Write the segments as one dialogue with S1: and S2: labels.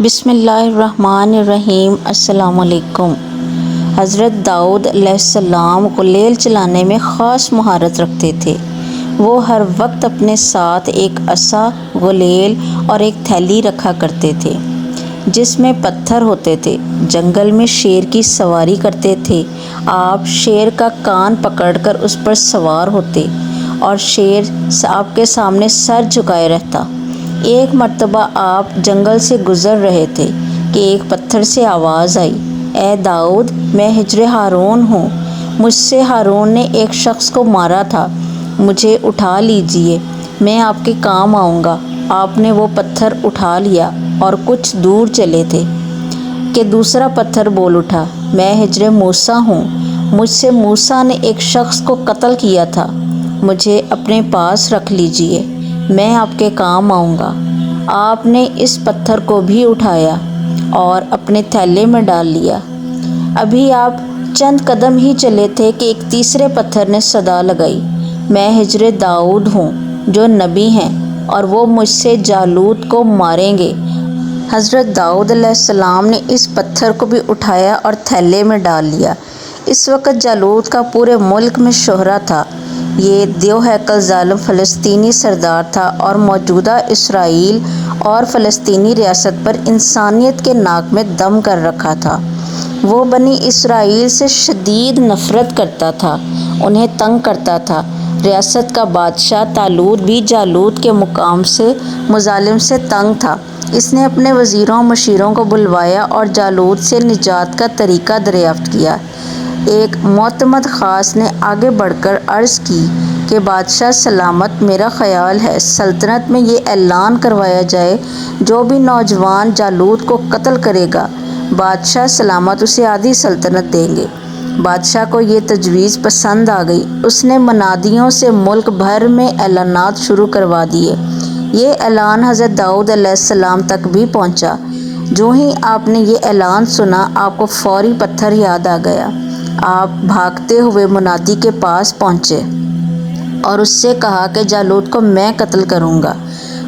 S1: بسم اللہ الرحمن الرحیم۔ السلام علیکم۔ حضرت داؤد علیہ السلام غلیل چلانے میں خاص مہارت رکھتے تھے۔ وہ ہر وقت اپنے ساتھ ایک عصا، غلیل اور ایک تھیلی رکھا کرتے تھے جس میں پتھر ہوتے تھے۔ جنگل میں شیر کی سواری کرتے تھے۔ آپ شیر کا کان پکڑ کر اس پر سوار ہوتے اور شیر آپ کے سامنے سر جھکائے رہتا۔ ایک مرتبہ آپ جنگل سے گزر رہے تھے کہ ایک پتھر سے آواز آئی، اے داؤد، میں ہجر ہارون ہوں۔ مجھ سے ہارون نے ایک شخص کو مارا تھا، مجھے اٹھا لیجئے، میں آپ کے کام آؤں گا۔ آپ نے وہ پتھر اٹھا لیا اور کچھ دور چلے تھے کہ دوسرا پتھر بول اٹھا، میں ہجر موسیٰ ہوں۔ مجھ سے موسیٰ نے ایک شخص کو قتل کیا تھا، مجھے اپنے پاس رکھ لیجئے، میں آپ کے کام آؤں گا۔ آپ نے اس پتھر کو بھی اٹھایا اور اپنے تھیلے میں ڈال لیا۔ ابھی آپ چند قدم ہی چلے تھے کہ ایک تیسرے پتھر نے صدا لگائی، میں ہجر داؤد ہوں جو نبی ہیں اور وہ مجھ سے جالوت کو ماریں گے۔ حضرت داؤد علیہ السلام نے اس پتھر کو بھی اٹھایا اور تھیلے میں ڈال لیا۔ اس وقت جالوت کا پورے ملک میں شہرہ تھا۔ یہ دیو ہیکل ظالم فلسطینی سردار تھا اور موجودہ اسرائیل اور فلسطینی ریاست پر انسانیت کے ناک میں دم کر رکھا تھا۔ وہ بنی اسرائیل سے شدید نفرت کرتا تھا، انہیں تنگ کرتا تھا۔ ریاست کا بادشاہ طالوت بھی جالوت کے مقام سے مظالم سے تنگ تھا۔ اس نے اپنے وزیروں و مشیروں کو بلوایا اور جالوت سے نجات کا طریقہ دریافت کیا۔ ایک معتمد خاص نے آگے بڑھ کر عرض کی کہ بادشاہ سلامت، میرا خیال ہے سلطنت میں یہ اعلان کروایا جائے، جو بھی نوجوان جالوت کو قتل کرے گا بادشاہ سلامت اسے آدھی سلطنت دیں گے۔ بادشاہ کو یہ تجویز پسند آ گئی۔ اس نے منادیوں سے ملک بھر میں اعلانات شروع کروا دیے۔ یہ اعلان حضرت داؤد علیہ السلام تک بھی پہنچا۔ جو ہی آپ نے یہ اعلان سنا، آپ کو فوری پتھر یاد آ گیا۔ آپ بھاگتے ہوئے منادی کے پاس پہنچے اور اس سے کہا کہ جالوت کو میں قتل کروں گا۔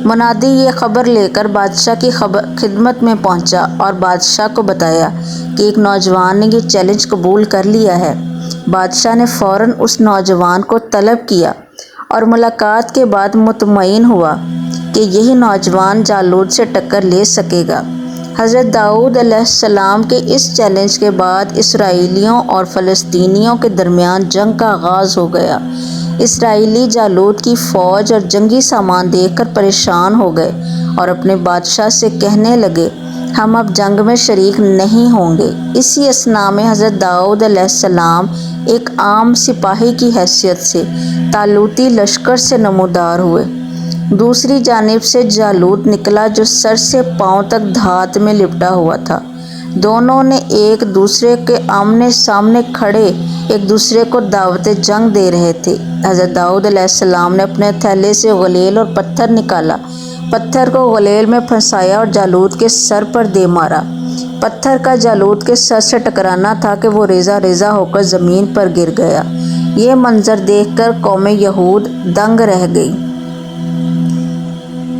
S1: منادی یہ خبر لے کر بادشاہ کی خدمت میں پہنچا اور بادشاہ کو بتایا کہ ایک نوجوان نے یہ چیلنج قبول کر لیا ہے۔ بادشاہ نے فوراً اس نوجوان کو طلب کیا اور ملاقات کے بعد مطمئن ہوا کہ یہی نوجوان جالوت سے ٹکر لے سکے گا۔ حضرت داؤد علیہ السلام کے اس چیلنج کے بعد اسرائیلیوں اور فلسطینیوں کے درمیان جنگ کا آغاز ہو گیا۔ اسرائیلی جالوت کی فوج اور جنگی سامان دیکھ کر پریشان ہو گئے اور اپنے بادشاہ سے کہنے لگے، ہم اب جنگ میں شریک نہیں ہوں گے۔ اسی اثناء میں حضرت داؤد علیہ السلام ایک عام سپاہی کی حیثیت سے طالوتی لشکر سے نمودار ہوئے۔ دوسری جانب سے جالوت نکلا جو سر سے پاؤں تک دھات میں لپٹا ہوا تھا۔ دونوں نے ایک دوسرے کے آمنے سامنے کھڑے ایک دوسرے کو دعوت جنگ دے رہے تھے۔ حضرت داؤد علیہ السلام نے اپنے تھیلے سے غلیل اور پتھر نکالا، پتھر کو غلیل میں پھنسایا اور جالوت کے سر پر دے مارا۔ پتھر کا جالوت کے سر سے ٹکرانا تھا کہ وہ ریزہ ریزہ ہو کر زمین پر گر گیا۔ یہ منظر دیکھ کر قوم یہود دنگ رہ گئی۔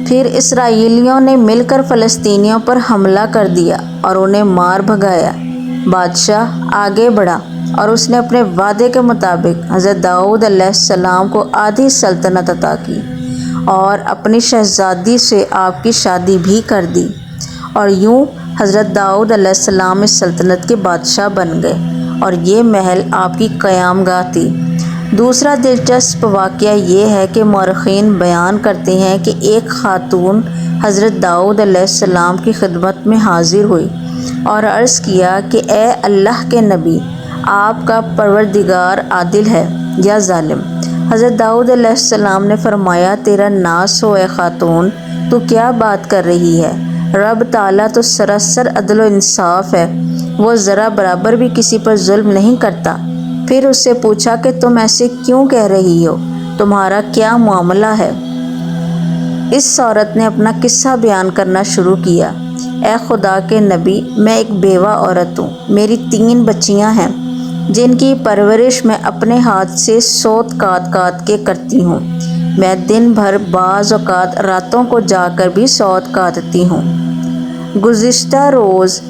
S1: پھر اسرائیلیوں نے مل کر فلسطینیوں پر حملہ کر دیا اور انہیں مار بھگایا۔ بادشاہ آگے بڑھا اور اس نے اپنے وعدے کے مطابق حضرت داؤد علیہ السلام کو آدھی سلطنت عطا کی اور اپنی شہزادی سے آپ کی شادی بھی کر دی، اور یوں حضرت داؤد علیہ السلام اس سلطنت کے بادشاہ بن گئے اور یہ محل آپ کی قیام گاہ تھی۔ دوسرا دلچسپ واقعہ یہ ہے کہ مورخین بیان کرتے ہیں کہ ایک خاتون حضرت داؤد علیہ السلام کی خدمت میں حاضر ہوئی اور عرض کیا کہ اے اللہ کے نبی، آپ کا پروردگار عادل ہے یا ظالم؟ حضرت داؤد علیہ السلام نے فرمایا، تیرا ناس ہو اے خاتون، تو کیا بات کر رہی ہے؟ رب تعالیٰ تو سراسر عدل و انصاف ہے، وہ ذرا برابر بھی کسی پر ظلم نہیں کرتا۔ پھر اس سے پوچھا کہ تم ایسے کیوں کہہ رہی ہو، تمہارا کیا معاملہ ہے؟ اس عورت نے اپنا قصہ بیان کرنا شروع کیا، اے خدا کے نبی، میں ایک بیوہ عورت ہوں، میری 3 بچیاں ہیں جن کی پرورش میں اپنے ہاتھ سے سوت کاٹ کاٹ کے کرتی ہوں۔ میں دن بھر بعض اوقات راتوں کو جا کر بھی سوت کاٹتی ہوں۔ گزشتہ روز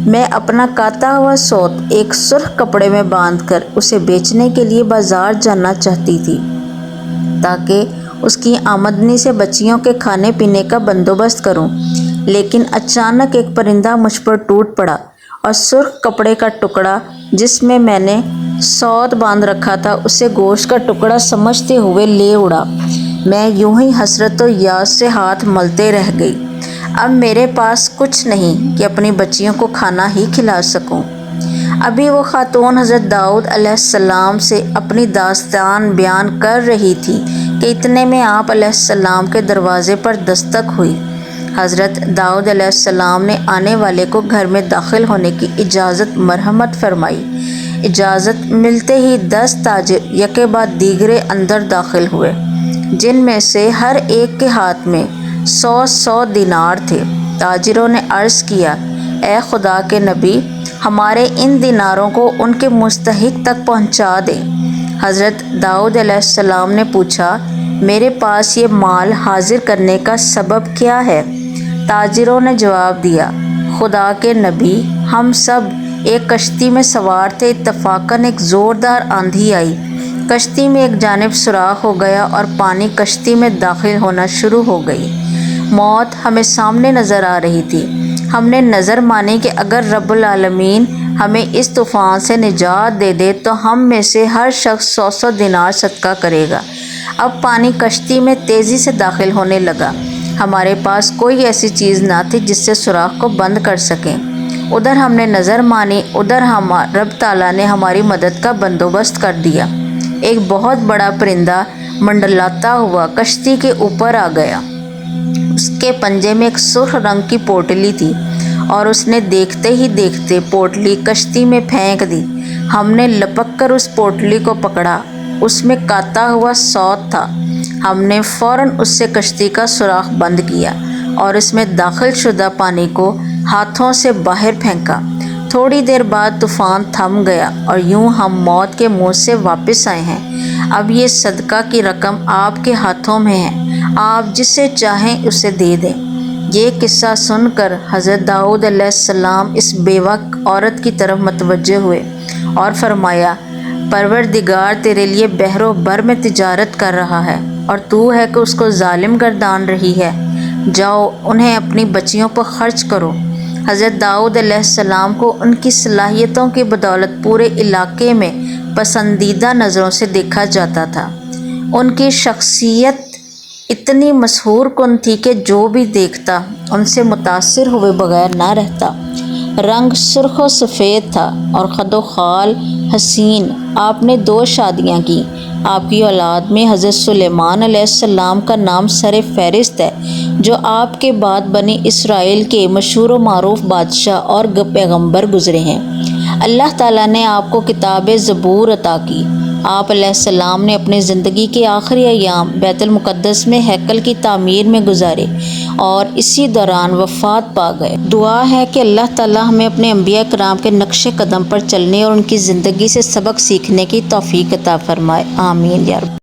S1: میں اپنا کاتا ہوا سوت ایک سرخ کپڑے میں باندھ کر اسے بیچنے کے لیے بازار جانا چاہتی تھی تاکہ اس کی آمدنی سے بچیوں کے کھانے پینے کا بندوبست کروں، لیکن اچانک ایک پرندہ مجھ پر ٹوٹ پڑا اور سرخ کپڑے کا ٹکڑا جس میں میں نے سوت باندھ رکھا تھا اسے گوشت کا ٹکڑا سمجھتے ہوئے لے اڑا۔ میں یوں ہی حسرت و یاس سے ہاتھ ملتے رہ گئی۔ اب میرے پاس کچھ نہیں کہ اپنی بچیوں کو کھانا ہی کھلا سکوں۔ ابھی وہ خاتون حضرت داؤد علیہ السلام سے اپنی داستان بیان کر رہی تھی کہ اتنے میں آپ علیہ السلام کے دروازے پر دستک ہوئی۔ حضرت داؤد علیہ السلام نے آنے والے کو گھر میں داخل ہونے کی اجازت مرحمت فرمائی۔ اجازت ملتے ہی 10 تاجر یکے بعد دیگرے اندر داخل ہوئے، جن میں سے ہر ایک کے ہاتھ میں 100 دینار تھے۔ تاجروں نے عرض کیا، اے خدا کے نبی، ہمارے ان دیناروں کو ان کے مستحق تک پہنچا دیں۔ حضرت داؤد علیہ السلام نے پوچھا، میرے پاس یہ مال حاضر کرنے کا سبب کیا ہے؟ تاجروں نے جواب دیا، خدا کے نبی، ہم سب ایک کشتی میں سوار تھے، اتفاقاً ایک زوردار آندھی آئی، کشتی میں ایک جانب سوراخ ہو گیا اور پانی کشتی میں داخل ہونا شروع ہو گئی۔ موت ہمیں سامنے نظر آ رہی تھی۔ ہم نے نظر مانی کہ اگر رب العالمین ہمیں اس طوفان سے نجات دے دے تو ہم میں سے ہر شخص 100 دینار صدقہ کرے گا۔ اب پانی کشتی میں تیزی سے داخل ہونے لگا۔ ہمارے پاس کوئی ایسی چیز نہ تھی جس سے سوراخ کو بند کر سکیں۔ ادھر ہم نے نظر مانی، ادھر رب تعالیٰ نے ہماری مدد کا بندوبست کر دیا۔ ایک بہت بڑا پرندہ منڈلاتا ہوا کشتی کے اوپر آ گیا۔ اس کے پنجے میں ایک سرخ رنگ کی پوٹلی تھی اور اس نے دیکھتے ہی دیکھتے پوٹلی کشتی میں پھینک دی۔ ہم نے لپک کر اس پوٹلی کو پکڑا، اس میں کاتا ہوا سوت تھا۔ ہم نے فوراً اس سے کشتی کا سوراخ بند کیا اور اس میں داخل شدہ پانی کو ہاتھوں سے باہر پھینکا۔ تھوڑی دیر بعد طوفان تھم گیا اور یوں ہم موت کے منہ سے واپس آئے ہیں۔ اب یہ صدقہ کی رقم آپ کے ہاتھوں میں ہے، آپ جسے چاہیں اسے دے دیں۔ یہ قصہ سن کر حضرت داؤد علیہ السلام اس بیوہ عورت کی طرف متوجہ ہوئے اور فرمایا، پروردگار تیرے لیے بحر و بر میں تجارت کر رہا ہے اور تو ہے کہ اس کو ظالم گردان رہی ہے۔ جاؤ انہیں اپنی بچیوں پر خرچ کرو۔ حضرت داؤد علیہ السلام کو ان کی صلاحیتوں کی بدولت پورے علاقے میں پسندیدہ نظروں سے دیکھا جاتا تھا۔ ان کی شخصیت اتنی مسحور کن تھی کہ جو بھی دیکھتا ان سے متاثر ہوئے بغیر نہ رہتا۔ رنگ سرخ و سفید تھا اور خد و خال حسین۔ آپ نے 2 شادیاں کی۔ آپ کی اولاد میں حضرت سلیمان علیہ السلام کا نام سر فہرست ہے، جو آپ کے بعد بنی اسرائیل کے مشہور و معروف بادشاہ اور پیغمبر گزرے ہیں۔ اللہ تعالیٰ نے آپ کو کتاب زبور عطا کی۔ آپ علیہ السلام نے اپنی زندگی کے آخری ایام بیت المقدس میں ہیکل کی تعمیر میں گزارے اور اسی دوران وفات پا گئے۔ دعا ہے کہ اللہ تعالیٰ ہمیں اپنے انبیاء کرام کے نقش قدم پر چلنے اور ان کی زندگی سے سبق سیکھنے کی توفیق عطا فرمائے۔ آمین یا رب۔